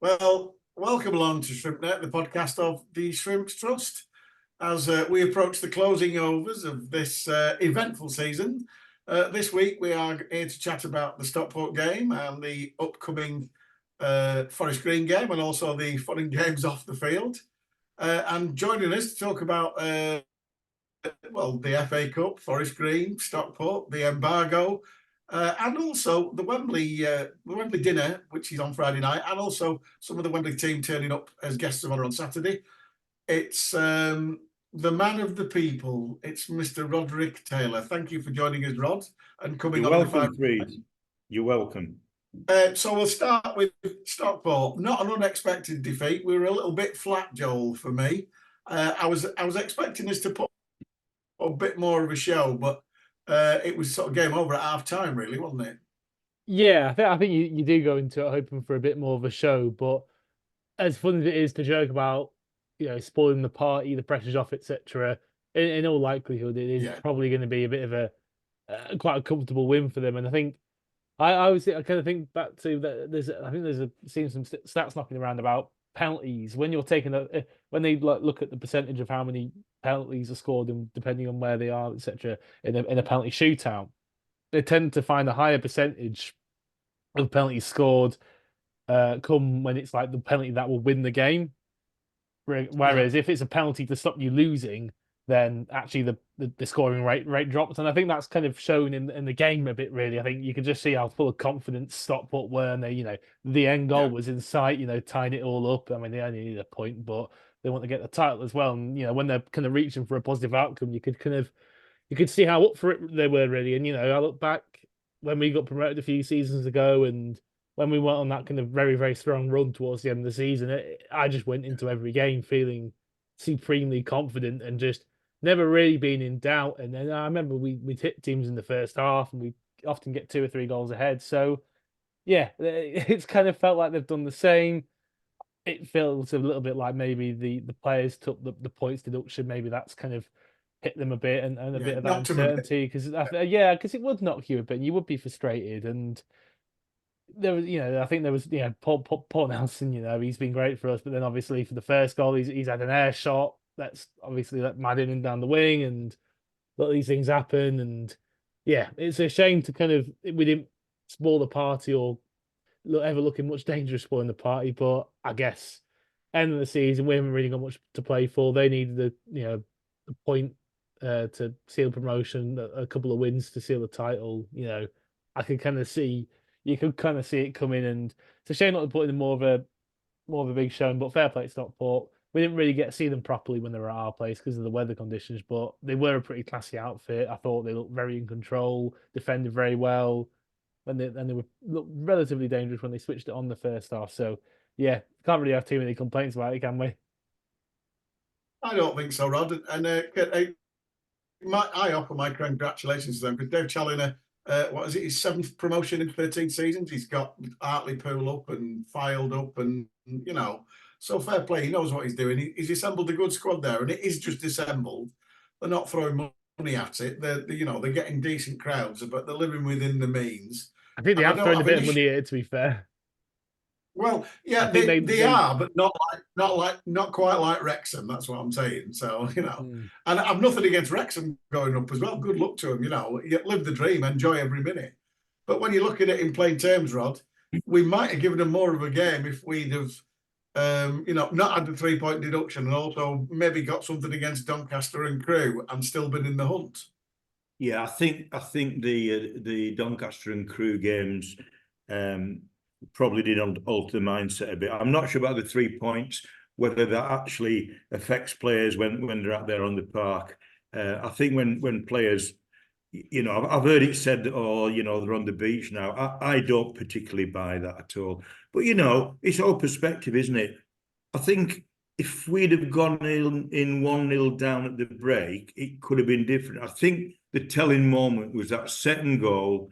Well, welcome along to ShrimpNet, the podcast of the Shrimps Trust. As we approach the closing overs of this eventful season, this week we are here to chat about the Stockport game and the upcoming Forest Green game, and also the fun games off the field. And joining us to talk about the FA Cup, Forest Green, Stockport, the embargo, and also the Wembley dinner, which is on Friday night, and also some of the Wembley team turning up as guests of honour on Saturday. It's the man of the people. It's Mr. Roderick Taylor. Thank you for joining us, Rod, and coming You're on. Welcome, Freez. You're welcome. So we'll start with Stockport. Not an unexpected defeat. We were a little bit flat, Joel, for me. I was expecting us to put a bit more of a show, but it was sort of game over at half time, really, wasn't it? Yeah, I think you do go into it hoping for a bit more of a show, but as fun as it is to joke about, spoiling the party, the pressure's off, etc., in all likelihood, it is probably going to be a bit of a quite a comfortable win for them. And I think I kind of think back to that. Seen some stats knocking around about penalties when you're taking when they look at the percentage of how many penalties are scored and depending on where they are, etc., in a penalty shootout. They tend to find a higher percentage of penalties scored come when it's like the penalty that will win the game. Whereas if it's a penalty to stop you losing, then actually the scoring rate drops. And I think that's kind of shown in the game a bit, really. I think you can just see how full of confidence Stockport were. And they, the end goal was in sight, tying it all up. I mean, they only need a point, but they want to get the title as well. And, when they're kind of reaching for a positive outcome, you could see how up for it they were, really. And, I look back when we got promoted a few seasons ago and when we went on that kind of very, very strong run towards the end of the season, I just went into every game feeling supremely confident and just never really been in doubt. And then I remember we'd hit teams in the first half and we often get 2 or 3 goals ahead. So, yeah, it's kind of felt like they've done the same. It feels a little bit like maybe the players took the points deduction. Maybe that's kind of hit them a bit and a bit of that uncertainty. Because, because it would knock you a bit and you would be frustrated. And there was, I think there was, Paul Nelson, he's been great for us. But then obviously for the first goal, he's had an air shot. That's obviously let Madden down the wing and let these things happen. And yeah, it's a shame to kind of, we didn't spoil the party or ever looking much dangerous spoiling the party. But I guess end of the season, we haven't really got much to play for. They needed a point to seal promotion, a couple of wins to seal the title. I could kind of see. You could kind of see it coming, and it's a shame not to put in more of a big showing. But fair play to Stockport. We didn't really get to see them properly when they were at our place because of the weather conditions, but they were a pretty classy outfit. I thought they looked very in control, defended very well, and they looked relatively dangerous when they switched it on the first half. So yeah, can't really have too many complaints about it, can we? I don't think so, Rod. And I offer my congratulations to them because Dave Challoner, what is it, his 7th promotion in 13 seasons. He's got Hartlepool up and filed up and, so fair play. He knows what he's doing. He's assembled a good squad there and it is just assembled. They're not throwing money at it. They're getting decent crowds, but they're living within the means. I think they have thrown a bit of money at it, to be fair. Well, yeah, they are, but not quite like Wrexham. That's what I'm saying. So, and I've nothing against Wrexham going up as well. Good luck to them. You live the dream, enjoy every minute. But when you look at it in plain terms, Rod, we might have given them more of a game if we'd have, not had the 3-point deduction and also maybe got something against Doncaster and Crewe and still been in the hunt. Yeah, I think the Doncaster and Crewe games probably did alter the mindset a bit. I'm not sure about the 3 points, whether that actually affects players when they're out there on the park. I think when players, I've heard it said, they're on the beach now. I don't particularly buy that at all. But, it's all perspective, isn't it? I think if we'd have gone in 1-0 down at the break, it could have been different. I think the telling moment was that second goal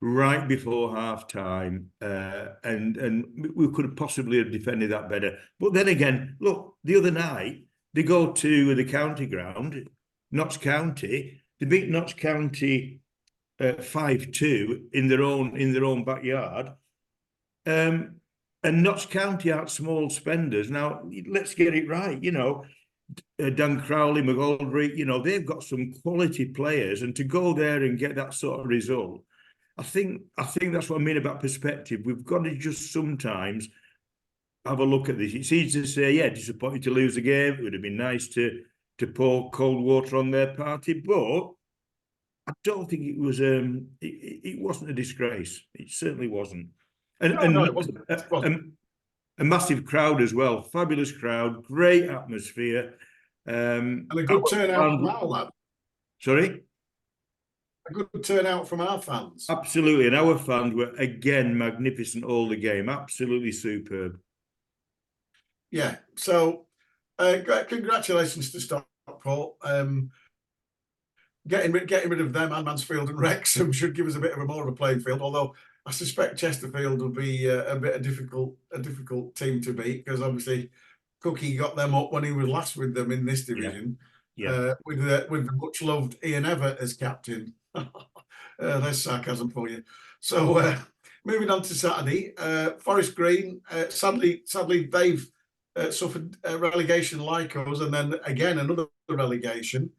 right before half time, and we could have possibly have defended that better. But then again, look, the other night they go to the county ground, Notts County. They beat Notts County 5-2 in their own backyard, and And Notts County aren't small spenders. Now, let's get it right. Dan Crowley, McGoldrick, they've got some quality players, and to go there and get that sort of result, I think that's what I mean about perspective. We've got to just sometimes have a look at this. It's easy to say, yeah, disappointed to lose the game. It would have been nice to pour cold water on their party, but I don't think it was. It wasn't a disgrace. It certainly wasn't. No, it wasn't. A massive crowd as well. Fabulous crowd, great atmosphere. And a good turnout from our lad. Sorry? A good turnout from our fans. Absolutely. And our fans were, again, magnificent all the game. Absolutely superb. Yeah. So, congratulations to Stockport. Getting rid of them and Mansfield and Wrexham should give us a bit of a more of a playing field. Although I suspect Chesterfield will be a difficult team to beat, because obviously Cookie got them up when he was last with them in this division. With the much loved Ian Everett as captain. There's sarcasm for you. So moving on to Saturday, Forest Green. Sadly they've suffered a relegation like us, and then again another relegation.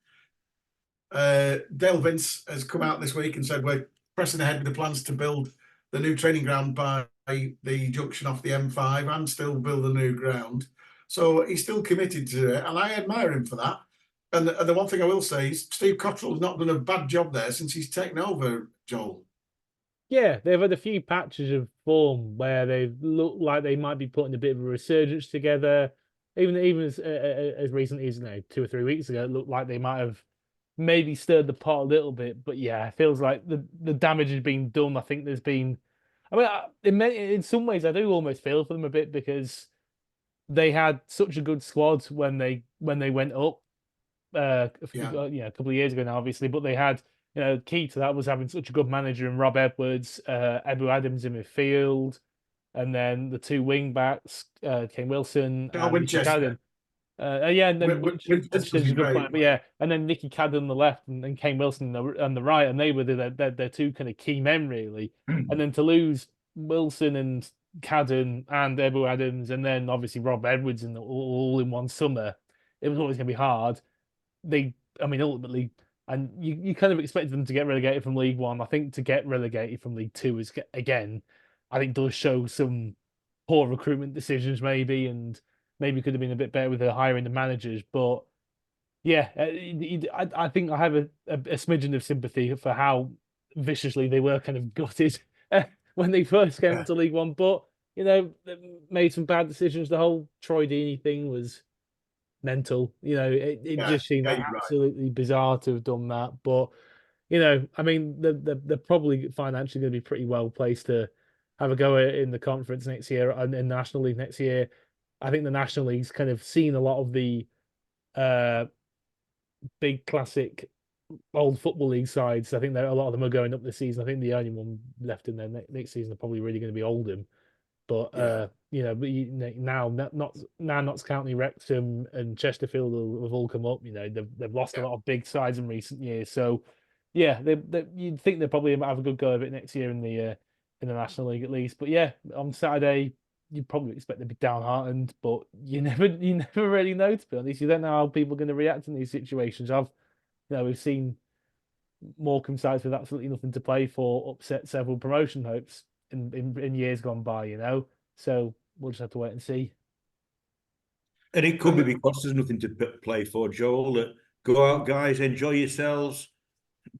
Dale Vince has come out this week and said we're pressing ahead with the plans to build the new training ground by the junction off the M5 and still build a new ground. So he's still committed to it, and I admire him for that. And the one thing I will say is Steve Cottrell's not done a bad job there since he's taken over, Joel. Yeah, they've had a few patches of form where they've looked like they might be putting a bit of a resurgence together. Even as recently as 2 or 3 weeks ago, it looked like they might have maybe stirred the pot a little bit. But yeah, it feels like the damage has been done. I think there's been, I mean, in some ways, I do almost feel for them a bit, because they had such a good squad when they went up. A couple of years ago now, obviously, but they had, key to that was having such a good manager in Rob Edwards, Ebu Adams in midfield, and then the two wing backs, Kane Wilson and Winchester. And then Winchester's a good player, great. but yeah, and then Nicky Cadden on the left and Kane Wilson on the right, and they were their two kind of key men really. And then to lose Wilson and Cadden and Ebu Adams, and then obviously Rob Edwards all in one summer, it was always going to be hard. Ultimately, and you kind of expected them to get relegated from League One. I think to get relegated from League Two is, again, I think does show some poor recruitment decisions maybe, and maybe could have been a bit better with the hiring the managers. But yeah, I think I have a smidgen of sympathy for how viciously they were kind of gutted when they first came up to League One. But they made some bad decisions. The whole Troy Deeney thing was mental. It just seemed absolutely bizarre to have done that. But I mean, they're probably financially going to be pretty well placed to have a go in the conference next year and in the National League next year. I think the National League's kind of seen a lot of the big classic old Football League sides. I think a lot of them are going up this season. I think the only one left in there next season are probably really going to be Oldham. But now Notts County, Wrexham, and Chesterfield have all come up. They've lost a lot of big sides in recent years. So yeah, you'd think they'll probably have a good go of it next year in the National League at least. But yeah, on Saturday you'd probably expect them to be downhearted, but you never really know, to be honest. You don't know how people are going to react in these situations. We've seen Morecambe sides with absolutely nothing to play for upset several promotion hopes in years gone by, So we'll just have to wait and see. And it could be because there's nothing to play for, Joel. Go out, guys, enjoy yourselves,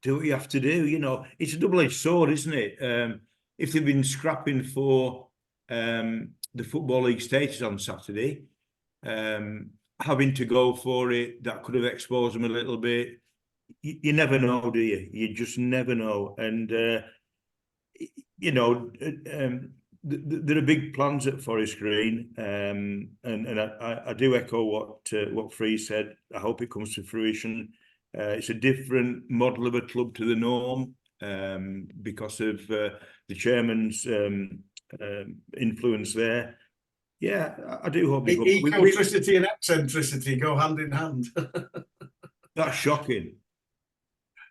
do what you have to do. It's a double-edged sword, isn't it? If they've been scrapping for the Football League status on Saturday, having to go for it, that could have exposed them a little bit. You never know, do you? You just never know. And there are big plans at Forest Green, and I do echo what Freez said. I hope it comes to fruition. It's a different model of a club to the norm because of the chairman's influence there. Yeah, I do hope ecotricity and eccentricity go hand in hand. That's shocking.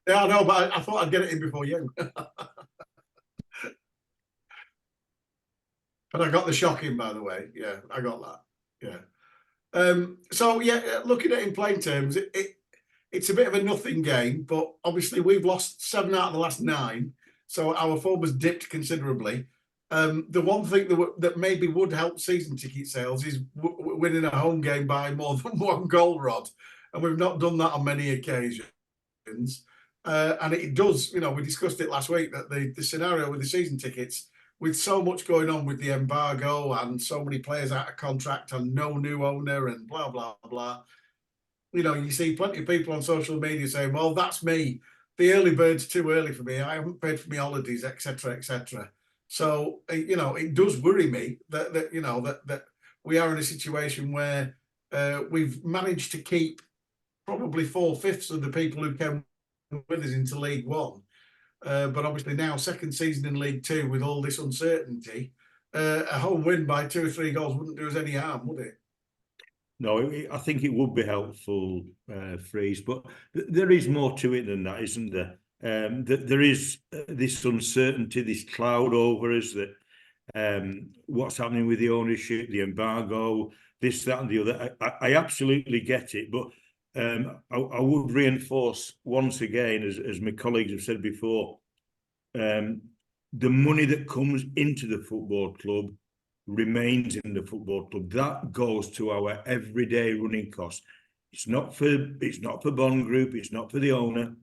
Yeah, I know, but I thought I'd get it in before you. And I got the shocking, by the way. Yeah, I got that. Yeah. So yeah, looking at it in plain terms, it's a bit of a nothing game, but obviously we've lost 7 out of the last 9, so our form has dipped considerably. The one thing that maybe would help season ticket sales is winning a home game by more than 1 goal, Rod, and we've not done that on many occasions. And it does, you know, we discussed it last week that the scenario with the season tickets, with so much going on with the embargo and so many players out of contract and no new owner and blah, blah, blah. You know, you see plenty of people on social media saying, well, that's me. The early bird's too early for me. I haven't paid for my holidays, etc., etc. So, you know, it does worry me that you know, that we are in a situation where we've managed to keep probably 4/5 of the people who came with us into League One. But obviously now, second season in League Two with all this uncertainty, a home win by 2 or 3 goals wouldn't do us any harm, would it? No, I think it would be helpful, Freeze, but there is more to it than that, isn't there? There is this uncertainty, this cloud over us that what's happening with the ownership, the embargo, this, that, and the other. I absolutely get it, but I would reinforce once again, as my colleagues have said before, the money that comes into the football club remains in the football club. That goes to our everyday running costs. It's not for Bond Group, it's not for the owner.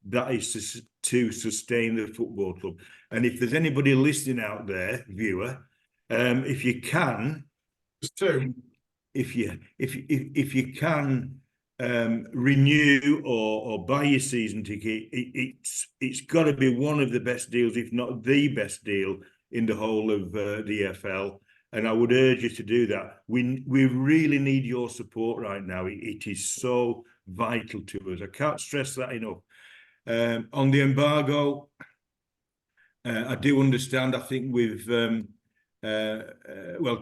That is to sustain the football club. And if there's anybody listening out there, viewer, if you can, if you can renew or buy your season ticket, it's got to be one of the best deals, if not the best deal in the whole of the EFL, and I would urge you to do that. We really need your support right now. It is so vital to us. I can't stress that enough. On the embargo, I do understand. I think we've well,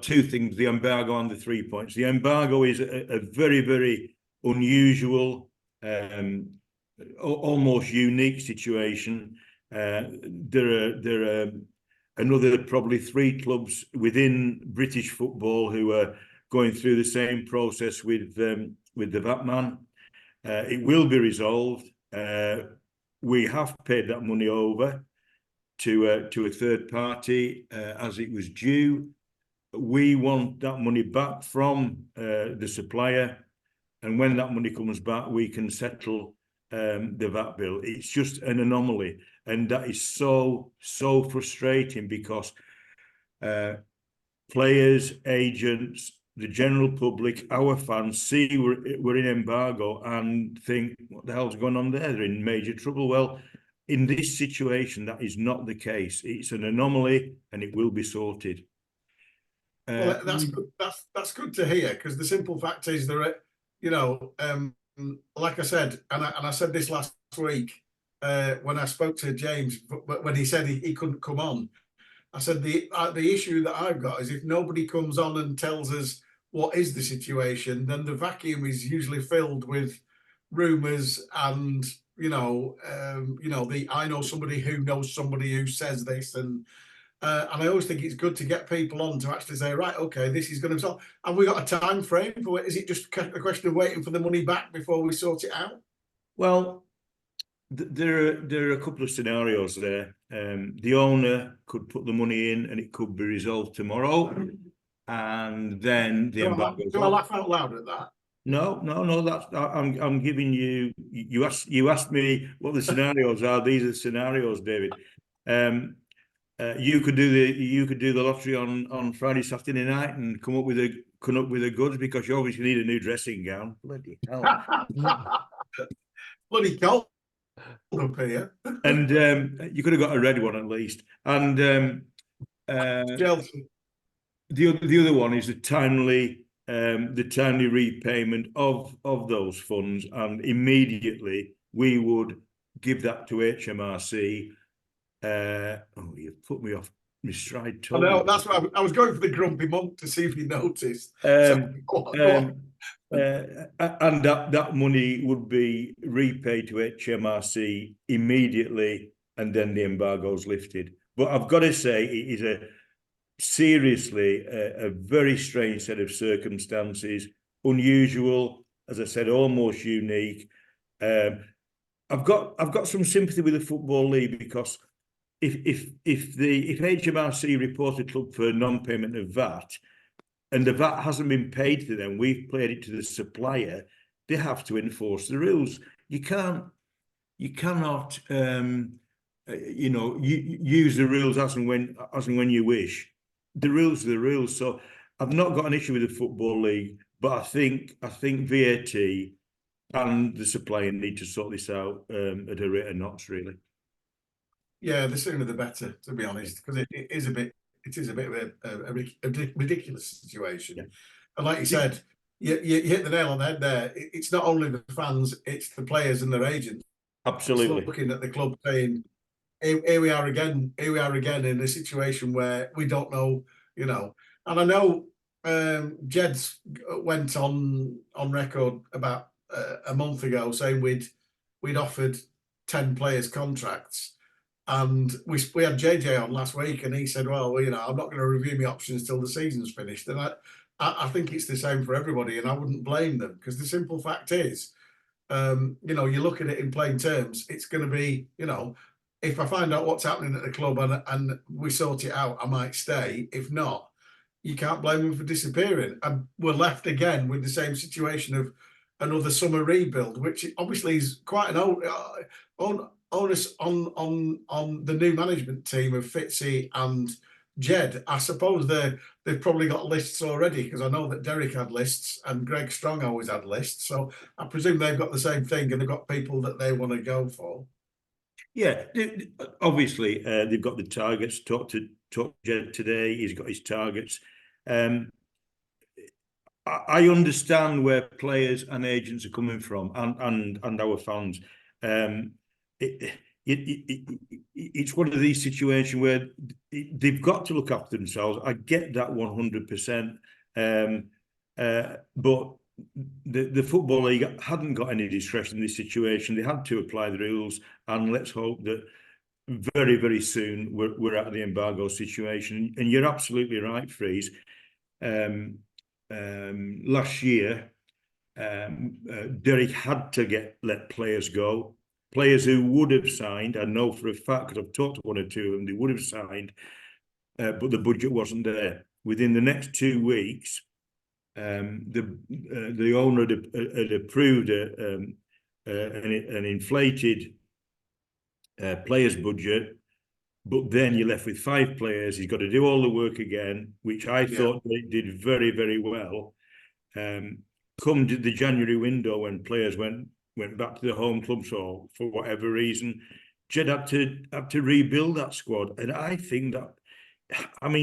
2 things: the embargo and the 3 points. The embargo is a very, very unusual, almost unique situation. There are another probably 3 clubs within British football who are going through the same process with the VAT. It will be resolved. We have paid that money over to a third party as it was due. We want that money back from the supplier, and when that money comes back, we can settle the VAT bill. It's just an anomaly, and that is so frustrating because players, agents, the general public, our fans see we're in embargo and think, what the hell's going on there? They're in major trouble. Well, in this situation, that is not the case. It's an anomaly, and it will be sorted. Well, that's good. That's good to hear, because the simple fact is there, you know, like I said, and I said this last week when I spoke to James, but when he said he couldn't come on, I said the issue that I've got is if nobody comes on and tells us what is the situation, then the vacuum is usually filled with rumours and I know somebody who knows somebody who says this, and I always think it's good to get people on to actually say, right, okay, this is going to be solved. Have we got a time frame for it? Is it just a question of waiting for the money back before we sort it out? Well, there are a couple of scenarios there. The owner could put the money in and it could be resolved tomorrow, and then the embargo. Do I laugh out loud at that? No. That's I'm giving you. You asked me what the scenarios are. These are the scenarios, David. You could do the lottery on Friday, Saturday night, and come up with the goods, because you obviously need a new dressing gown. Bloody hell! Bloody cold up here. And you could have got a red one at least. And Chelsea. The other one is the timely repayment of those funds, and immediately we would give that to HMRC. You've put me off my stride. I know, that's why I was going for the grumpy monk to see if you noticed. And that money would be repaid to HMRC immediately, and then the embargo's lifted. But I've got to say, it is seriously a very strange set of circumstances, unusual, as I said, almost unique. I've got some sympathy with the Football League, because if HMRC report a club for non-payment of VAT, and the VAT hasn't been paid to them, we've paid it to the supplier, they have to enforce the rules. You cannot use the rules as and when you wish. The rules are the rules. So I've not got an issue with the Football League, but I think VAT and the supplier need to sort this out at a rate of knots, really. Yeah, the sooner the better, to be honest, because it is a bit of a ridiculous situation. Yeah. And like you said, you hit the nail on the head there. It's not only the fans, it's the players and their agents. Absolutely. Looking at the club saying, here we are again in a situation where we don't know, And I know Jed's went on record about a month ago saying we'd offered 10 players contracts. And we had JJ on last week, and he said, well, I'm not going to review my options till the season's finished. And I think it's the same for everybody, and I wouldn't blame them, because the simple fact is, you look at it in plain terms, it's going to be, if I find out what's happening at the club and we sort it out, I might stay. If not, you can't blame them for disappearing. And we're left again with the same situation of another summer rebuild, which obviously is quite an onus on the new management team of Fitzy and Jed. I suppose they've probably got lists already, because I know that Derek had lists and Greg Strong always had lists. So I presume they've got the same thing, and they've got people that they want to go for. Yeah, obviously they've got the targets. Talked to Jed today. He's got his targets. I understand where players and agents are coming from, and our fans. It's one of these situations where they've got to look after themselves. I get that 100%. But the Football League hadn't got any discretion in this situation. They had to apply the rules, and let's hope that very, very soon we're out of the embargo situation. And you're absolutely right, Freez. Last year, Derek had to let players go. Players who would have signed, I know for a fact, because I've talked to one or two of them, they would have signed, but the budget wasn't there. Within the next 2 weeks, the owner had approved an inflated players budget, but then you're left with 5 players. He's got to do all the work again, which I thought they did very, very well. Come to the January window, when players went back to the home clubs, or for whatever reason, Jed had to rebuild that squad. And I think that,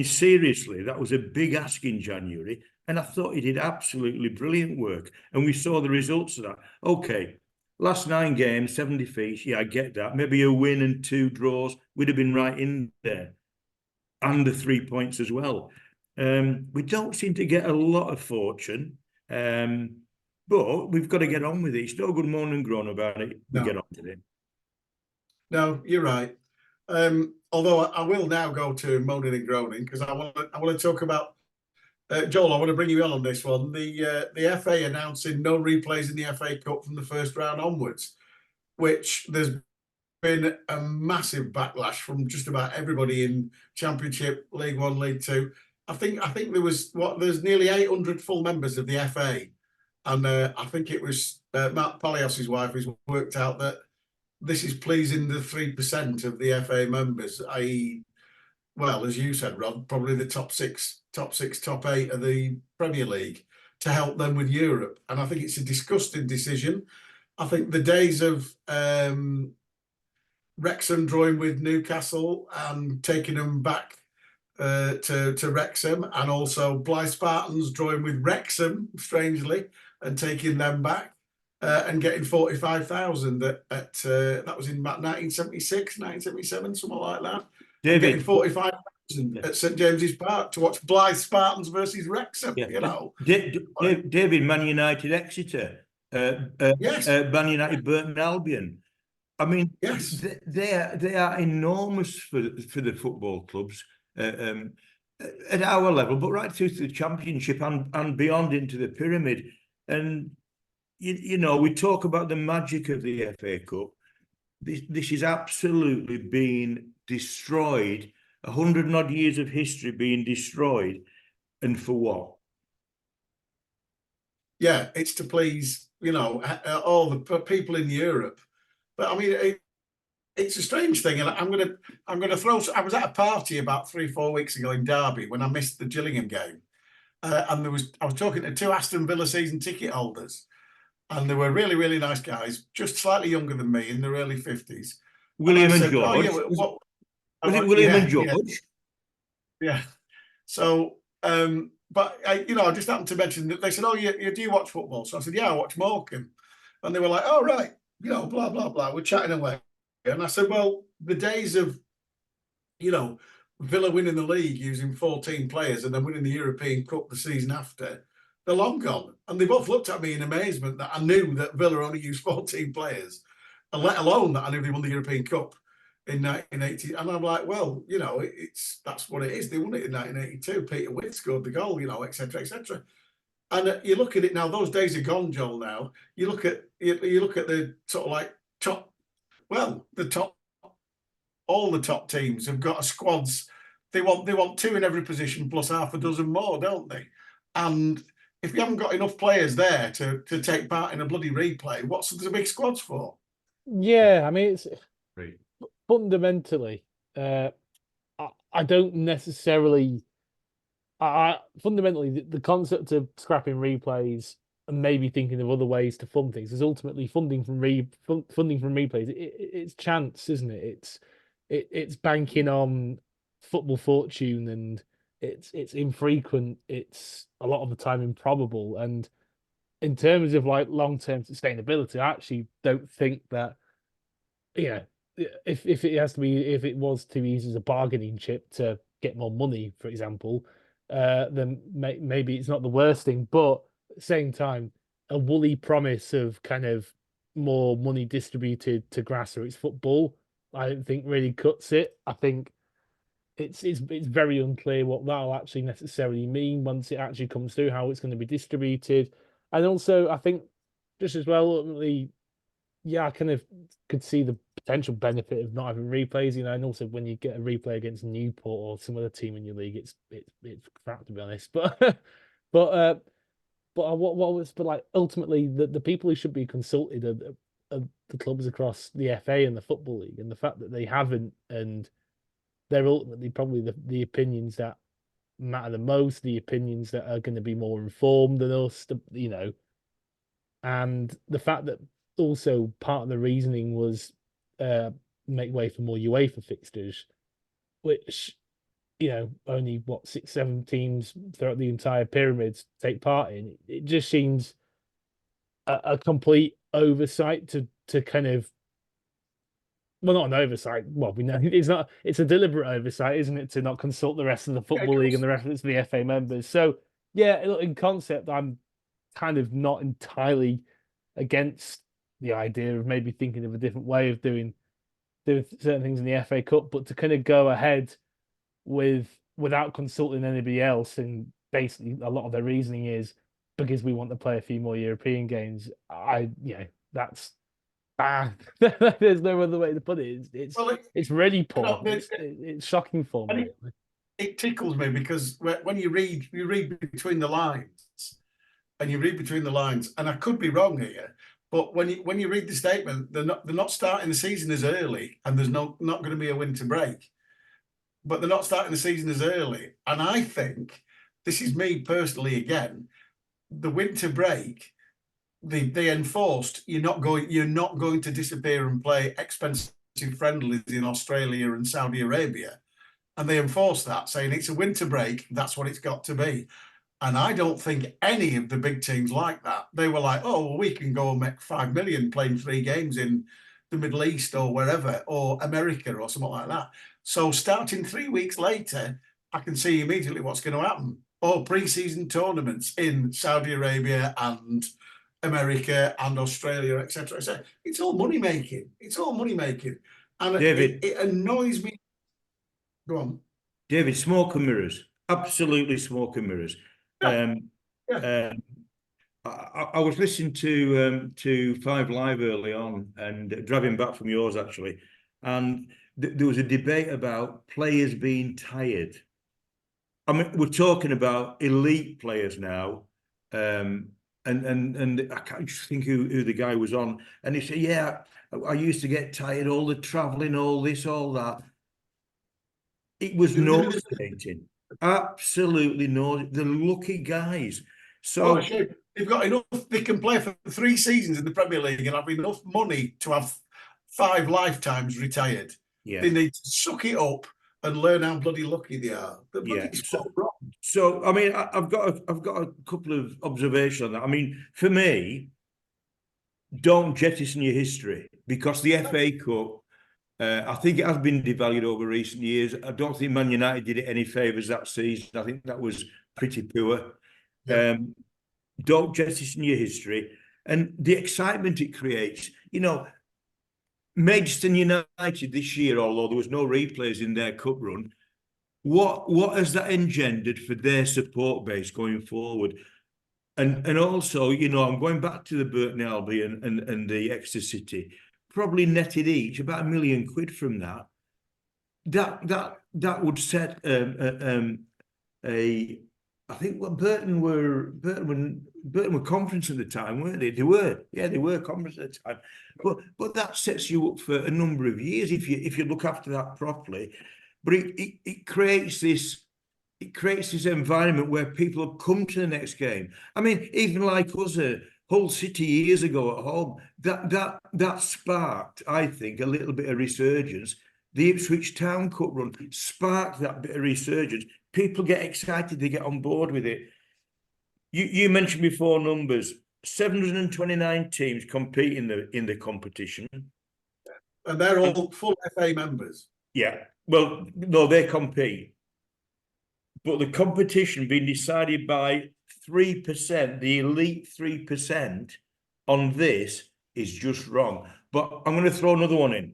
seriously, that was a big ask in January. And I thought he did absolutely brilliant work. And we saw the results of that. Okay, last 9 games, 7 defeats. Yeah, I get that. Maybe a win and 2 draws would have been right in there. And the 3 points as well. We don't seem to get a lot of fortune. But we've got to get on with it. It's no good moaning and groaning about it. We get on with it. No, you're right. Although I will now go to moaning and groaning, because I want to talk about Joel. I want to bring you on this one. The FA announcing no replays in the FA Cup from the first round onwards, which there's been a massive backlash from just about everybody in Championship, League One, League Two. I think there's nearly 800 full members of the FA. And I think it was Matt Palios's wife who's worked out that this is pleasing the 3% of the FA members, i.e., well, as you said, Rod, probably the top six, top 8 of the Premier League, to help them with Europe. And I think it's a disgusting decision. I think the days of Wrexham drawing with Newcastle and taking them back to Wrexham, and also Blythe Spartans drawing with Wrexham, strangely, and taking them back and getting 45,000 that was in 1976, 1977, something like that. David, getting 45,000 at St James's Park to watch Blythe Spartans versus Wrexham. David, Man United, Exeter, yes, Man United, Burton Albion. Yes, they are enormous for the football clubs. at our level, but right through to the Championship and beyond into the pyramid. And you know, we talk about the magic of the FA Cup. This is absolutely being destroyed. 100 and odd years of history being destroyed, and for what? Yeah, it's to please, you know, all the people in Europe. But I mean, it's a strange thing, and I'm gonna throw. I was at a party about 3-4 weeks ago in Derby when I missed the Gillingham game, and I was talking to 2 Aston Villa season ticket holders, and they were really, really nice guys, just slightly younger than me, in their early 50s. William and said, George. "Oh yeah, what?" Was it William and George? Yeah. So, but you know, I just happened to mention that they said, "Oh, do you watch football?" So I said, "Yeah, I watch Morecambe," and they were like, "Oh, right, you know, blah blah blah." We're chatting away, and I said, "Well, the days of, you know, Villa winning the league using 14 players and then winning the European Cup the season after, they're long gone." And they both looked at me in amazement that I knew that Villa only used 14 players, and let alone that I knew they won the European Cup in 1980. And I'm like, well, you know, that's what it is. They won it in 1982. Peter Witt scored the goal, you know, etc., etc. And you look at it now; those days are gone, Joel. Now you look at the sort of like top, well, the top, all the top teams have got squads. They want 2 in every position plus half a dozen more, don't they? And if you haven't got enough players there to take part in a bloody replay, what's the big squads for? Yeah, I mean, it's Right. fundamentally, I don't necessarily. Fundamentally, the concept of scrapping replays and maybe thinking of other ways to fund things is ultimately funding from replays. It's chance, isn't it? It's banking on football fortune, and it's infrequent. It's a lot of the time improbable. And in terms of like long-term sustainability, I actually don't think that, you know, if it was to be used as a bargaining chip to get more money, for example, then maybe it's not the worst thing. But at the same time, a woolly promise of kind of more money distributed to grassroots football, I don't think really cuts it. I think it's very unclear what that'll actually necessarily mean once it actually comes through, how it's going to be distributed. And also, I think just as well, ultimately, yeah, I kind of could see the potential benefit of not having replays, you know, and also when you get a replay against Newport or some other team in your league, it's crap, to be honest. But but like ultimately the people who should be consulted are the clubs across the FA and the Football League, and the fact that they haven't, and they're ultimately probably the opinions that matter the most, the opinions that are going to be more informed than us, you know, and the fact that also part of the reasoning was make way for more UEFA fixtures, which, you know, only 6-7 teams throughout the entire pyramids take part in. It just seems a complete oversight to kind of, well, not an oversight. Well, we know it's not. It's a deliberate oversight, isn't it, to not consult the rest of the Football League and the rest of the FA members. So yeah, in concept, I'm kind of not entirely against the idea of maybe thinking of a different way of doing certain things in the FA Cup, but to kind of go ahead without consulting anybody else, and basically a lot of their reasoning is because we want to play a few more European games. That's bad. There's no other way to put it. It's really poor. It's shocking for me. It tickles me because when you read between the lines, and I could be wrong here, but when you read the statement, they're not starting the season as early, and there's not going to be a winter break. But they're not starting the season as early, and I think, this is me personally again, the winter break, they enforced you're not going to disappear and play expensive friendlies in Australia and Saudi Arabia, and they enforced that, saying it's a winter break, that's what it's got to be. And I don't think any of the big teams like that. They were like, oh, well, we can go and make 5 million playing 3 games in the Middle East or wherever, or America or something like that. So starting 3 weeks later, I can see immediately what's going to happen. Or pre-season tournaments in Saudi Arabia and America and Australia, etc., etc. It's all money making. And David, it annoys me. Go on, David. Smoke and mirrors. Absolutely smoke and mirrors. Yeah. Yeah. I was listening to Five Live early on and driving back from yours actually, and there was a debate about players being tired. I mean, we're talking about elite players now, and I can't just think who the guy was on, and he said, "Yeah, I used to get tired, all the traveling, all this, all that." It was nauseating, absolutely nauseating. The lucky guys. So they've got enough. They can play for 3 seasons in the Premier League and have enough money to have 5 lifetimes retired. yeah, They need to suck it up and learn how bloody lucky they are. They're bloody spot wrong. So I mean, I've got a couple of observations on that. I mean, for me, don't jettison your history because the FA Cup, I think it has been devalued over recent years. I don't think Man United did it any favours that season. I think that was pretty poor. Yeah. Don't jettison your history and the excitement it creates. You know, Maidstone United this year, although there was no replays in their cup run, what has that engendered for their support base going forward? And also, you know, I'm going back to the Burton Albion and the Exeter City, probably netted each about £1 million from that. That would set I think what Burton were conference at the time, weren't they? They were conference at the time. But that sets you up for a number of years if you look after that properly. But it creates this environment where people have come to the next game. I mean, even like us, Hull City years ago at home, that sparked, I think, a little bit of resurgence. The Ipswich Town Cup run sparked that bit of resurgence. People get excited, they get on board with it. You mentioned before numbers, 729 teams compete in the competition. And they're all full FA members. Yeah, well, no, they compete. But the competition being decided by 3%, the elite 3% on this is just wrong. But I'm going to throw another one in.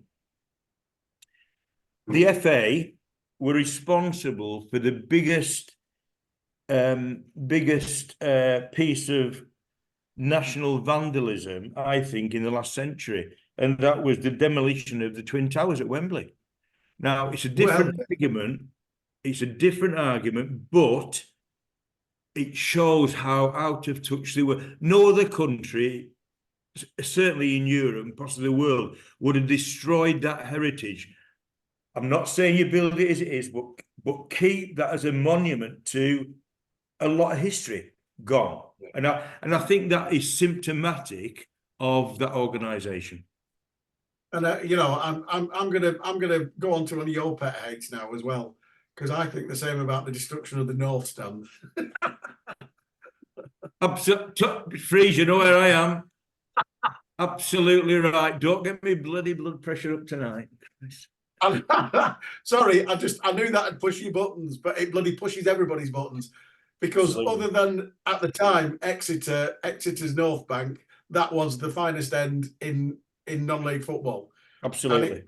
The FA were responsible for the biggest piece of national vandalism, I think, in the last century. And that was the demolition of the Twin Towers at Wembley. Now, it's a different argument. It's a different argument, but it shows how out of touch they were. No other country, certainly in Europe, possibly the world, would have destroyed that heritage. I'm not saying you build it as it is, but keep that as a monument to a lot of history gone. And I think that is symptomatic of that organisation. And you know, I'm gonna go on to one of your pet hates now as well, because I think the same about the destruction of the North Stand. Freeze, you know where I am. Absolutely right. Don't get me bloody blood pressure up tonight. Sorry, I knew that would push your buttons, but it bloody pushes everybody's buttons. Because other than at the time Exeter's North Bank, that was the finest end in non-league football. Absolutely.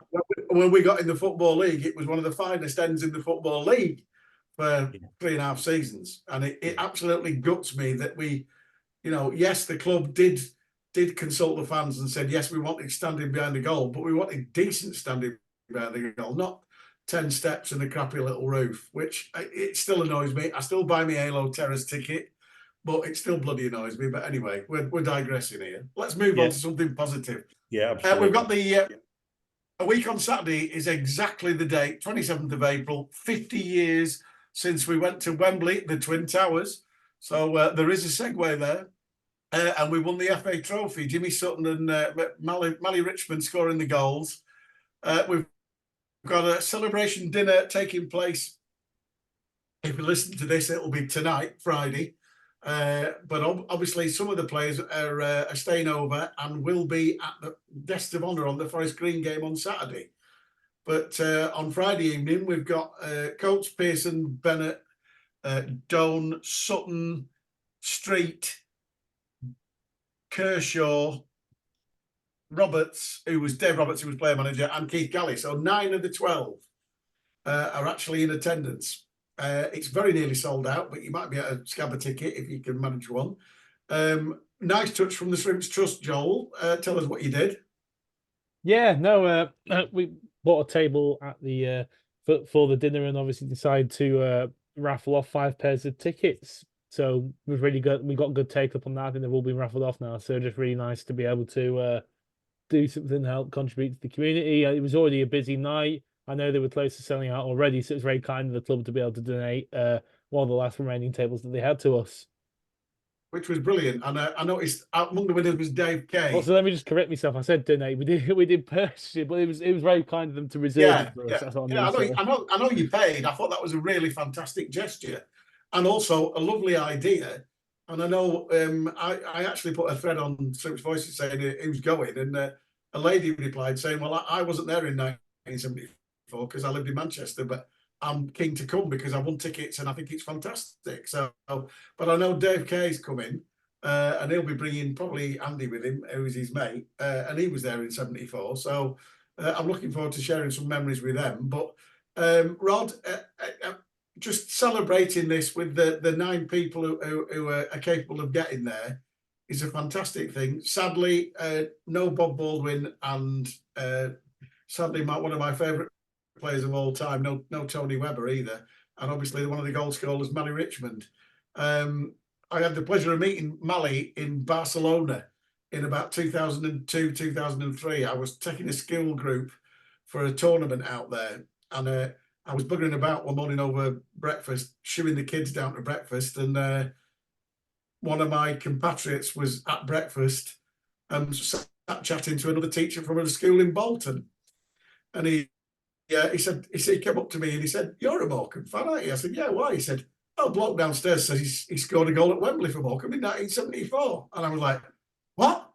When we got in the Football League, it was one of the finest ends in the Football League for 3.5 seasons. And it absolutely guts me that we, you know, yes, the club did consult the fans and said, yes, we wanted standing behind the goal, but we wanted decent standing behind the goal, not 10 steps and a crappy little roof, which it still annoys me. I still buy my Halo Terrace ticket, but it still bloody annoys me. But anyway, we're digressing here. Let's move on to something positive. Yeah, absolutely. We've got a week on Saturday is exactly the date, 27th of April, 50 years since we went to Wembley, the Twin Towers. So there is a segue there. And we won the FA Trophy. Jimmy Sutton and Mally Richmond scoring the goals. We've got a celebration dinner taking place. If you listen to this, it'll be tonight, Friday. But obviously, some of the players are staying over and will be at the guest of honour on the Forest Green game on Saturday. But on Friday evening, we've got Coates, Pearson, Bennett, Doan, Sutton, Street, Kershaw, Dave Roberts, who was player manager, and Keith Galley. So 9 of the 12 are actually in attendance. It's very nearly sold out, but you might be able to scab a ticket if you can manage one. Nice touch from the Shrimps Trust, Joel. Tell us what you did. Yeah, no, we bought a table at the for the dinner, and obviously decided to raffle off 5 pairs of tickets. So we got good take up on that. I think they've all been raffled off now. So just really nice to be able to do something to help contribute to the community. It was already a busy night. I know they were close to selling out already, so it's very kind of the club to be able to donate one of the last remaining tables that they had to us. Which was brilliant. And I noticed among the winners was Dave Kay. Also, let me just correct myself. I said donate. We did purchase it, but it was very kind of them to reserve it for us. That's what I know you paid. I thought that was a really fantastic gesture, and also a lovely idea. And I know I actually put a thread on Shrimp's Voices saying who's going, and a lady replied saying, "Well, I wasn't there in 1974 because I lived in Manchester, but I'm keen to come because I won tickets and I think it's fantastic." So, but I know Dave Kay's coming, and he'll be bringing probably Andy with him, who's his mate, and he was there in '74. So I'm looking forward to sharing some memories with them. But Rod, just celebrating this with the 9 people who are capable of getting there is a fantastic thing. Sadly, no Bob Baldwin, and sadly, one of my favourite players of all time, no Tony Webber either, and obviously one of the goal scorers, Mally Richmond. I had the pleasure of meeting Mally in Barcelona in about 2002, 2003. I was taking a skill group for a tournament out there, and I was buggering about one morning over breakfast, shooing the kids down to breakfast, and one of my compatriots was at breakfast and sat chatting to another teacher from a school in Bolton, and he said he came up to me and he said, "You're a Morecambe fan, aren't you?" I said, "Yeah, why?" He said, "Oh, bloke downstairs says he scored a goal at Wembley for Morecambe in 1974." And I was like, "What?"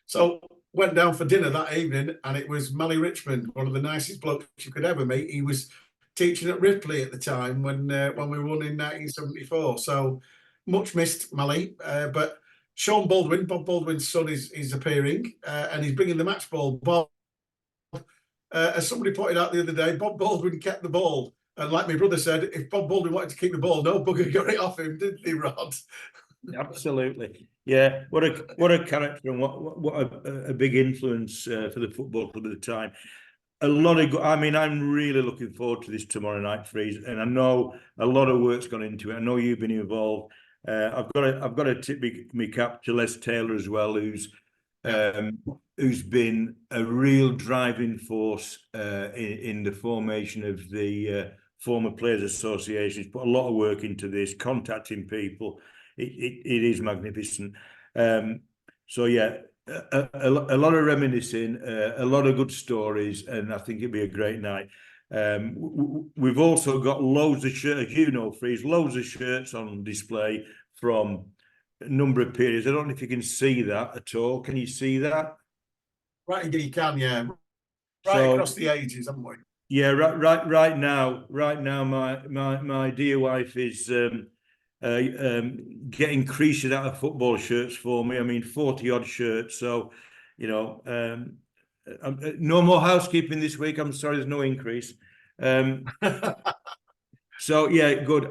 So went down for dinner that evening, and it was Mally Richmond, one of the nicest blokes you could ever meet. He was teaching at Ripley at the time when we won in 1974. So much missed Mally, but Sean Baldwin, Bob Baldwin's son, is appearing, and he's bringing the match ball. Bob, as somebody pointed out the other day, Bob Baldwin kept the ball. And like my brother said, if Bob Baldwin wanted to keep the ball, no bugger got it off him, didn't he, Rod? Absolutely. Yeah. What a character, and what a big influence for the football club at the time. A lot of, I mean, I'm really looking forward to this tomorrow night, Freeze, and I know a lot of work's gone into it. I know you've been involved. I've got to tip my cap to Les Taylor as well, who's been a real driving force in the formation of the former Players Association. He's put a lot of work into this, contacting people. It is magnificent. So yeah, a lot of reminiscing, a lot of good stories, and I think it'd be a great night. We've also got loads of shirts, you know, Freeze, loads of shirts on display from a number of periods. I don't know if you can see that at all. Can you see that? Right, indeed, you can, yeah. Right across the ages, haven't we? Yeah, right now, my dear wife is getting creases out of football shirts for me. I mean, 40 odd shirts. So, you know, no more housekeeping this week. I'm sorry, there's no increase. So yeah, good.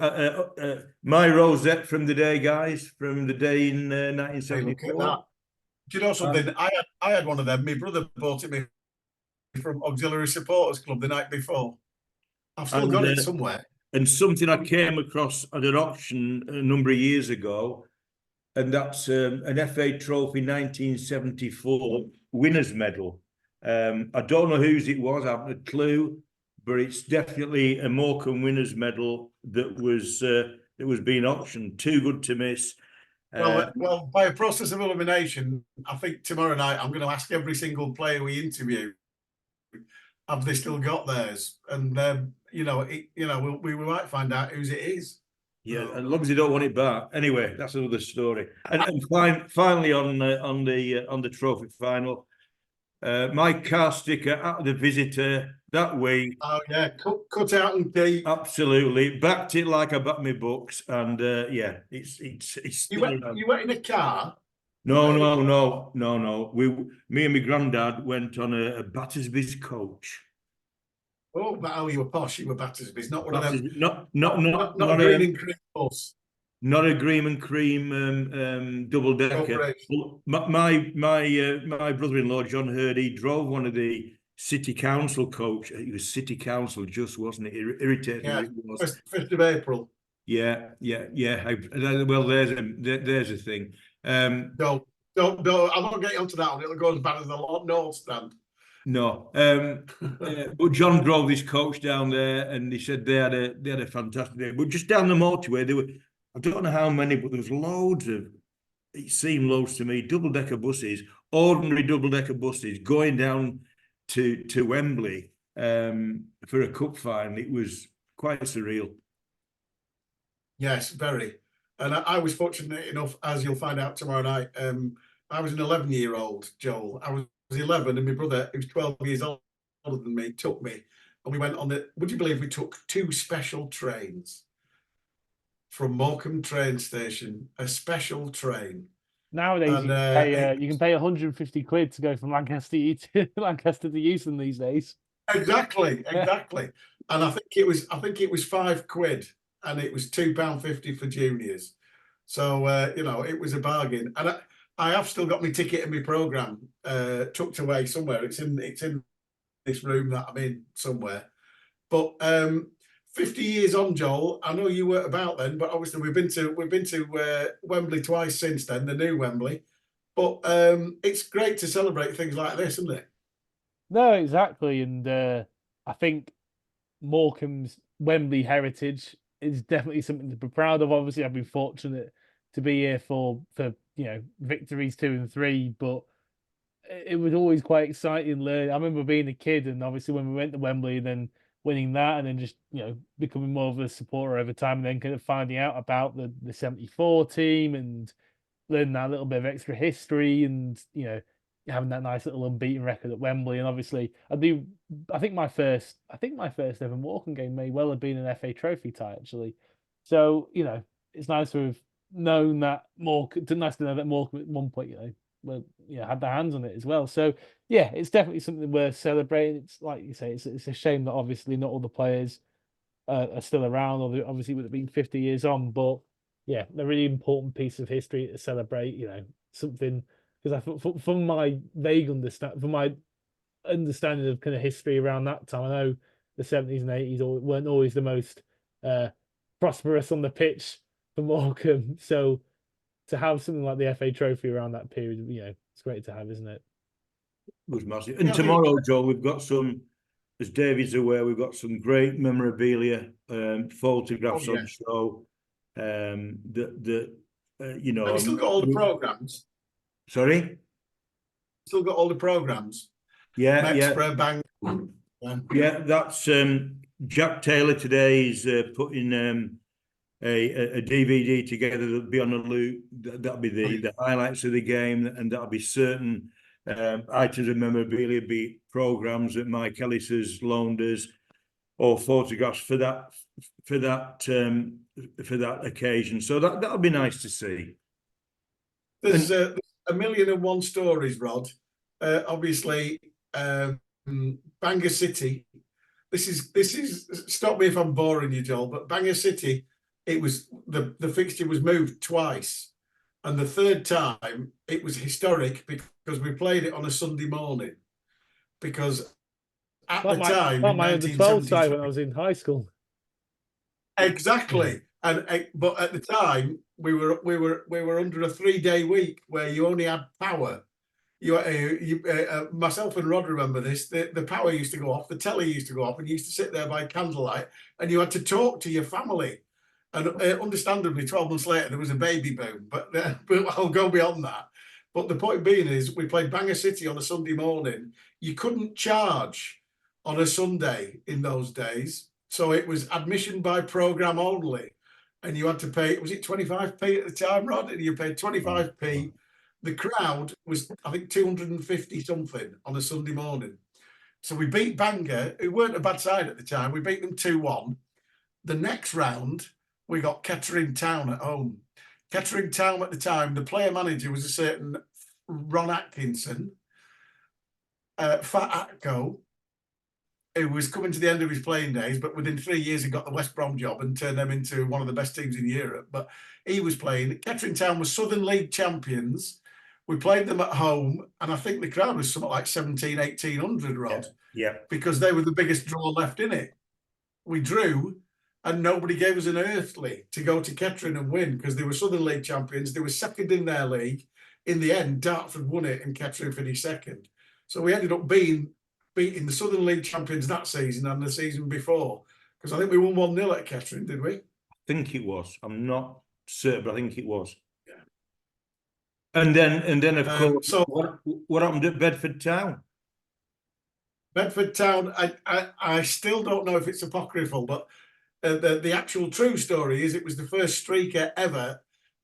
My rosette from the day, guys, from the day in 1974. Hey, look at that. Do you know something? I had one of them. My brother bought it me from Auxiliary Supporters Club the night before. I've still got it somewhere. And something I came across at an auction a number of years ago, and that's an FA Trophy 1974 winners medal. I don't know whose it was, I haven't a clue, but it's definitely a Morecambe winners medal that was being auctioned. Too good to miss. Well, by a process of elimination, I think tomorrow night I'm going to ask every single player we interview, have they still got theirs? And we might find out whose it is. Yeah, as long as they don't want it back. Anyway, that's another story. And finally, on the trophy final, my car sticker at the visitor that week. Oh yeah, cut out and keep. Absolutely, backed it like I back my books, and yeah, it's. You went in a car. No. Me and my granddad went on a Battersby's coach. Oh, but you were posh. You were Battersby's, not one of them. Not Not a green and cream bus. Not a cream and cream double decker. Well, my brother-in-law John Hurd, he drove one of the city council coach. It was city council, just wasn't it? Irritating. Yeah, it was. 1st of April. Yeah. Well, there's a thing. Don't. I'm not getting onto that one. It'll go as bad as the North Stand. No, but John drove this coach down there, and he said they had a fantastic day. But just down the motorway, there were, I don't know how many, but there was loads of. It seemed loads to me. Double-decker buses, ordinary double-decker buses, going down to Wembley for a cup final. It was quite surreal. Yes, very. And I was fortunate enough, as you'll find out tomorrow night. I was an 11-year-old, Joel. I was 11, and my brother, who was 12 years older than me, took me, and we went on the. Would you believe we took 2 special trains from Morecambe train station? A special train. Nowadays, you can pay 150 quid to go from Lancaster to Lancaster to Euston these days. Exactly. And I think it was 5 quid, and it was £2.50 for juniors. So it was a bargain. And I have still got my ticket and my programme tucked away somewhere. It's in this room that I'm in somewhere. But 50 years on, Joel, I know you weren't about then, but obviously we've been to Wembley twice since then, the new Wembley. But it's great to celebrate things like this, isn't it? No, exactly. And I think Morecambe's Wembley heritage is definitely something to be proud of. Obviously, I've been fortunate to be here for victories 2 and 3, but it was always quite exciting learning. I remember being a kid, and obviously when we went to Wembley, and then winning that, and then just becoming more of a supporter over time, and then kind of finding out about the 74 team and learning that little bit of extra history, and having that nice little unbeaten record at Wembley. And obviously I think my first ever Morecambe game may well have been an FA Trophy tie, actually. So it's nice to have known that nice to know that Morecambe at one point had their hands on it as well. So yeah, it's definitely something worth celebrating. It's like you say, it's a shame that obviously not all the players are still around, or obviously would have been 50 years on, but yeah, a really important piece of history to celebrate. Something, because I thought from my understanding of kind of history around that time, I know the 70s and 80s weren't always the most prosperous on the pitch for Morecambe. So to have something like the FA Trophy around that period, it's great to have, isn't it? It was massive. And tomorrow, Joe, we've got some, as David's aware, we've got some great memorabilia, photographs on show. Have you still got all the programmes? Sorry? Still got all the programmes? Yeah. Bang. Yeah, that's Jack Taylor today is putting a DVD together that'll be on a loop. That'll be the highlights of the game, and that'll be certain items of memorabilia, be programs that Mike Ellis has loaned us, or photographs for that occasion. So that'll be nice to see. There's 1,000,001 stories, Rod. Obviously, Bangor City. This is. Stop me if I'm boring you, Joel. But Bangor City, it was the fixture was moved twice, and the third time it was historic because we played it on a Sunday morning. Because at the time, my under-12 side when I was in high school. Exactly, but at the time we were under a 3-day week where you only had power. Myself and Rod remember this. The power used to go off, the telly used to go off, and you used to sit there by candlelight, and you had to talk to your family. And understandably, 12 months later there was a baby boom, but I'll go beyond that. But the point being is, we played Bangor City on a Sunday morning. You couldn't charge on a Sunday in those days, so it was admission by programme only, and you had to pay. Was it 25p at the time, Rod? And you paid 25p. The crowd was, I think, 250 something on a Sunday morning. So we beat Bangor, who weren't a bad side at the time. We beat them 2-1. The next round, we got Kettering Town at home. Kettering Town at the time, the player manager was a certain Ron Atkinson, Fat Atco, who was coming to the end of his playing days, but within 3 years he got the West Brom job and turned them into one of the best teams in Europe. But he was playing. Kettering Town was Southern League champions. We played them at home, and I think the crowd was something like 1,800, Rod. Yeah. Because they were the biggest draw left in it. We drew, and nobody gave us an earthly to go to Kettering and win because they were Southern League champions. They were second in their league. In the end, Dartford won it and Kettering finished second. So we ended up beating the Southern League champions that season and the season before. Because I think we won 1-0 at Kettering, did we? I think it was. I'm not certain, but I think it was. Yeah. And then of course, so what happened at Bedford Town? Bedford Town, I still don't know if it's apocryphal, but the actual true story is it was the first streaker ever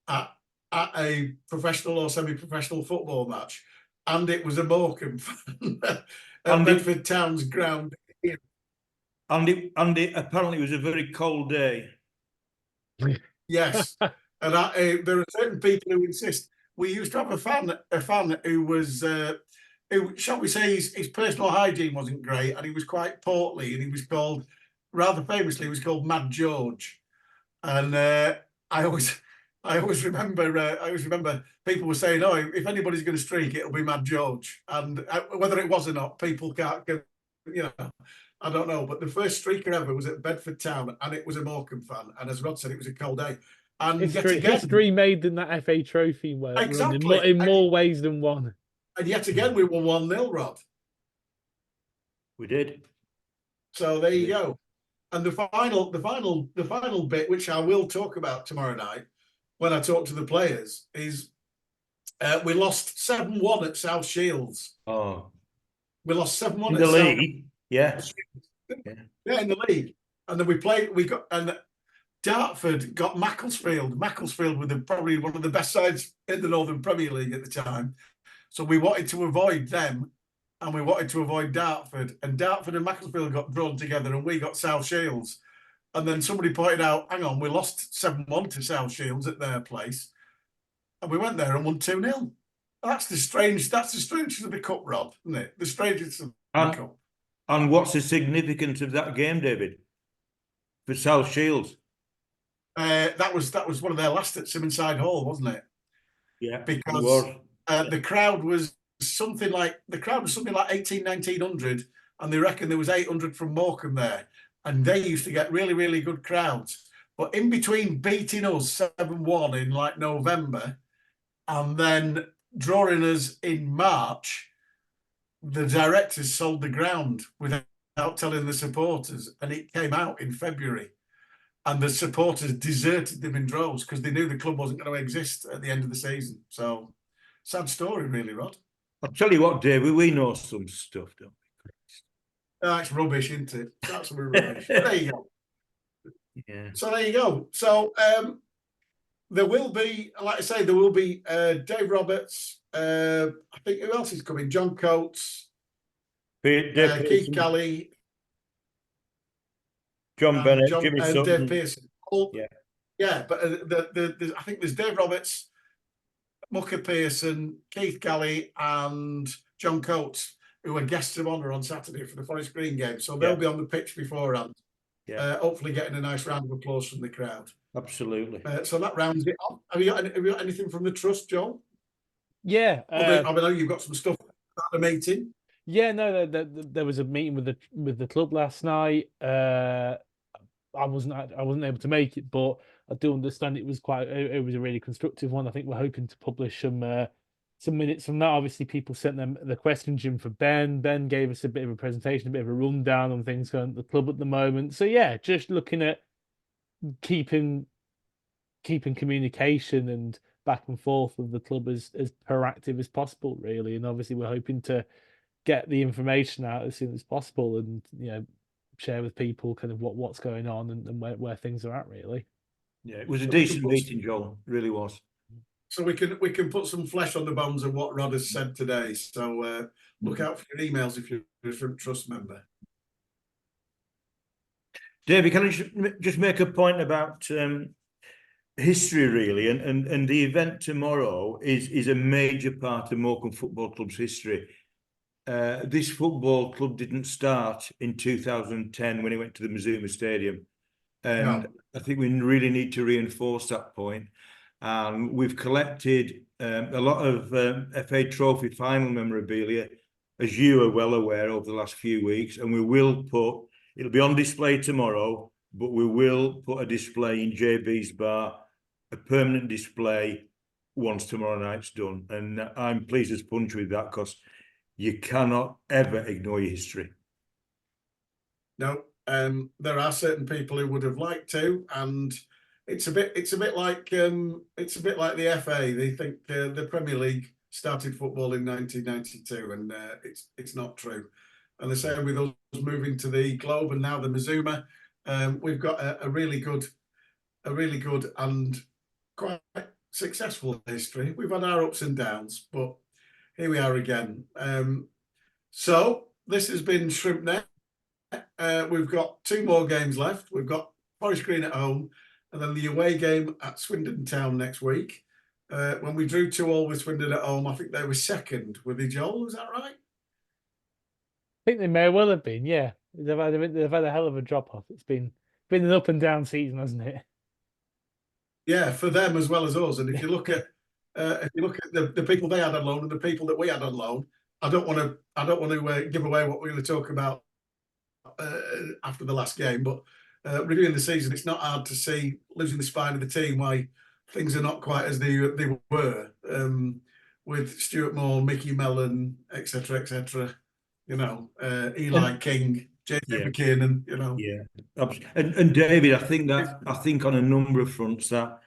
at a professional or semi-professional football match, and it was a Morecambe fan at Bedford Town's ground. And it apparently was a very cold day. Yes, and there are certain people who insist. We used to have a fan who was. Who, shall we say, his personal hygiene wasn't great, and he was quite portly, and he was called, rather famously, he was called Mad George. And I always remember people were saying, "Oh, if anybody's going to streak, it'll be Mad George." And whether it was or not, people can't, I don't know. But the first streaker ever was at Bedford Town, and it was a Morecambe fan. And as Rod said, it was a cold day. And history made in that FA Trophy run in more ways than one. And yet again, we won 1-0, Rod. We did. So there you go. And the final bit, which I will talk about tomorrow night when I talk to the players, is we lost 7-1 at South Shields. Oh, we lost 7-1 in the league. Yeah, in the league. And then Dartford got Macclesfield. Macclesfield were probably one of the best sides in the Northern Premier League at the time. So we wanted to avoid them, and we wanted to avoid Dartford. And Dartford and Macclesfield got drawn together, and we got South Shields. And then somebody pointed out, hang on, we lost 7-1 to South Shields at their place. And we went there and won 2-0. That's the strangest of the cup, Rod, isn't it? The strangest of the cup. And what's the significance of that game, David, for South Shields? That was one of their last at Simonside Hall, wasn't it? Yeah, because the crowd was something like 1900, and they reckon there was 800 from Morecambe there, and they used to get really, really good crowds. But in between beating us 7-1 in like November, and then drawing us in March, the directors sold the ground without telling the supporters, and it came out in February. And the supporters deserted them in droves because they knew the club wasn't going to exist at the end of the season. So, sad story, really, Rod. I'll tell you what, David, we know some stuff, don't we? That's rubbish, isn't it? That's rubbish. There you go. Yeah. So there you go. So there will be, like I say, Dave Roberts. I think who else is coming? John Coates, Keith Kelly. John Bennett, Jimmy Sutton. Dave Pearson. Yeah, but I think there's Dave Roberts, Mucker Pearson, Keith Kelly, and John Coates, who are guests of honour on Saturday for the Forest Green game. So they'll be on the pitch beforehand. Yeah. Hopefully getting a nice round of applause from the crowd. Absolutely. So that rounds it off. Have you got anything from the Trust, Joel? Yeah. I know you've got some stuff about the meeting. Yeah, no, there was a meeting with the club last night. I wasn't able to make it, but I do understand it was a really constructive one. I think we're hoping to publish some minutes from that. Obviously, people sent them the questions in for Ben. Ben gave us a bit of a presentation, a bit of a rundown on things going at the club at the moment. So yeah, just looking at keeping communication and back and forth with the club as proactive as possible, really. And obviously, we're hoping to get the information out as soon as possible, and share with people kind of what's going on and where things are at, really. Yeah, it was a decent meeting, Joel. It really was. So we can put some flesh on the bones of what Rod has said today. So look out for your emails if you're a Shrimp Trust member. David, can I just make a point about history, really? And the event tomorrow is a major part of Morecambe Football Club's history. this football club didn't start in 2010 when it went to the Mazuma Stadium. And I think we really need to reinforce that point. We've collected a lot of FA Trophy final memorabilia, as you are well aware, over the last few weeks. And we will put, it'll be on display tomorrow, but we will put a display in JB's bar, a permanent display, once tomorrow night's done. And I'm pleased as punch with that, because you cannot ever ignore your history. No, there are certain people who would have liked to, and it's a bit like the FA. They think the Premier League started football in 1992, and it's not true. And the same with us moving to the Globe and now the Mazuma. We've got a really good and quite successful history. We've had our ups and downs, but here we are again. So this has been ShrimpNet. We've got 2 more games left. We've got Forest Green at home, and then the away game at Swindon Town next week. When we drew 2-2 with Swindon at home, I think they were second. Were they, Joel? Is that right? I think they may well have been. Yeah, they've had a hell of a drop off. It's been an up and down season, hasn't it? Yeah, for them as well as us. And if you look at the people they had on loan and the people that we had on loan, I don't want to give away what we're going to talk about after the last game, but reviewing the season, it's not hard to see, losing the spine of the team, why things are not quite as they were, with Stuart Moore, Mickey Mellon, etc. Eli King, James McKinnon. And David, I think on a number of fronts that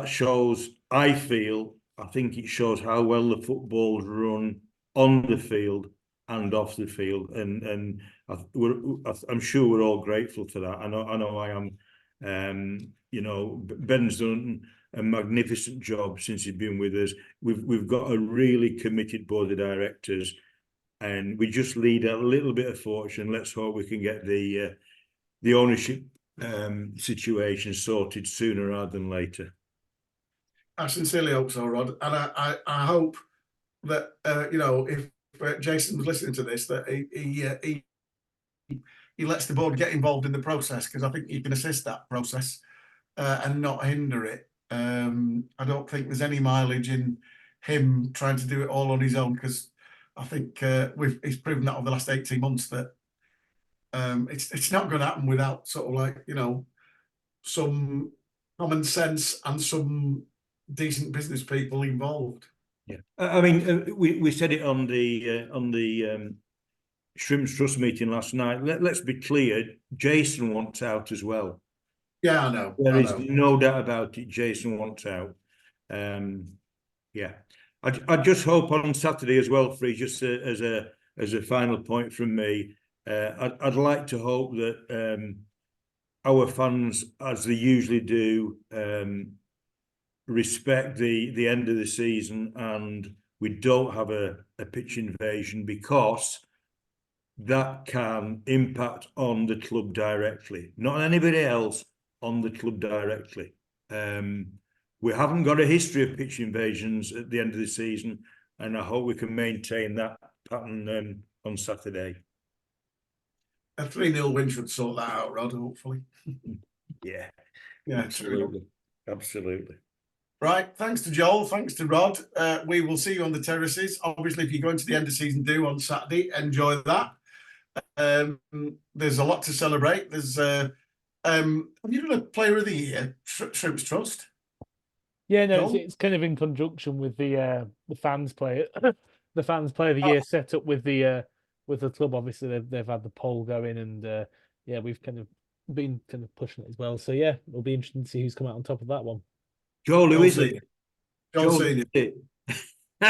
shows. I think it shows how well the football's run on the field and off the field, and I'm sure we're all grateful for that. I know I am. Ben's done a magnificent job since he's been with us. We've got a really committed board of directors, and we just need a little bit of fortune. Let's hope we can get the ownership situation sorted sooner rather than later. I sincerely hope so, Rod, and I hope that if Jason was listening to this, that he lets the board get involved in the process, because I think he can assist that process and not hinder it. I don't think there's any mileage in him trying to do it all on his own, because I think he's proven that over the last 18 months that it's not going to happen without sort of like some common sense and some decent business people involved. Yeah, I mean, we said it on the Shrimps Trust meeting last night. Let's be clear, Jason wants out as well. Yeah, I know. There is no doubt about it. Jason wants out. Yeah, I just hope on Saturday as well, Freez, just as a final point from me, I'd like to hope that our fans, as they usually do, respect the end of the season, and we don't have a pitch invasion, because that can impact on the club directly, not on anybody else, on the club directly. We haven't got a history of pitch invasions at the end of the season, and I hope we can maintain that pattern on Saturday. A 3-0 win should sort that out, Rod, hopefully. Yeah, absolutely. Right, thanks to Joel, thanks to Rod. We will see you on the terraces. Obviously, if you're going to the end of season 2 on Saturday, enjoy that. There's a lot to celebrate. There's have you done a Player of the Year, Shrimps Trust? Yeah, no, it's kind of in conjunction with the fans player, the fans Player of the Year set up with the club. Obviously, they've had the poll going, and yeah, we've kind of been pushing it as well. So yeah, it'll be interesting to see who's come out on top of that one. Joel, who is it? Joel Senior. No,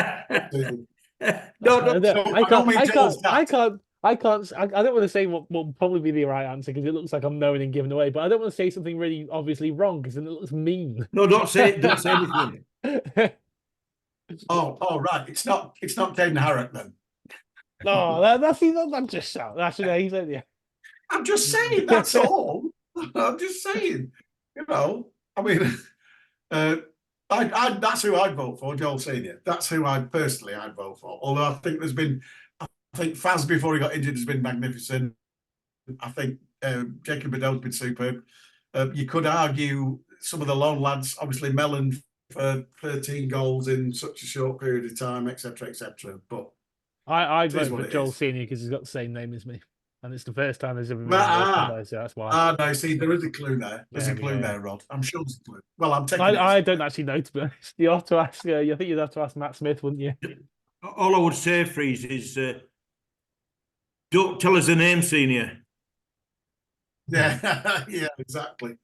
I don't want to say what will probably be the right answer, because it looks like I'm knowing and giving away, but I don't want to say something really obviously wrong, because then it looks mean. No, don't say anything. Oh, right. It's not Caden Harrop then. No, that's just yeah. I'm just saying, that's all. I'm just saying. I mean, that's who I'd vote for, Joel Senior. That's who I'd vote for. Although I think there's been think Faz, before he got injured, has been magnificent. I think Jacob Bedell's been superb. You could argue some of the lone lads, obviously Mellon for 13 goals in such a short period of time, etc., etc. But I'd it is vote what for it Joel is. Senior because he's got the same name as me, and it's the first time there's ever been a vote, so that's why. No, see, there is a clue there. There's a clue there, Rod. I'm sure there's a clue. Well, I'm taking it. I don't actually know, to be honest. You have to ask. I think you'd have to ask Matt Smith, wouldn't you? All I would say, Freeze, is don't tell us the name, Senior. Yeah, yeah, exactly.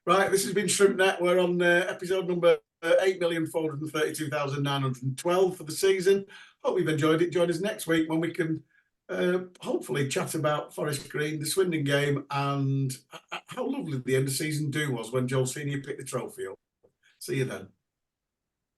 Right, this has been ShrimpNet. We're on episode number 8,432,912 for the season. Hope you've enjoyed it. Join us next week when we can hopefully chat about Forest Green, the Swindon game, and how lovely the end of season 2 was when Joel Senior picked the trophy up. See you then.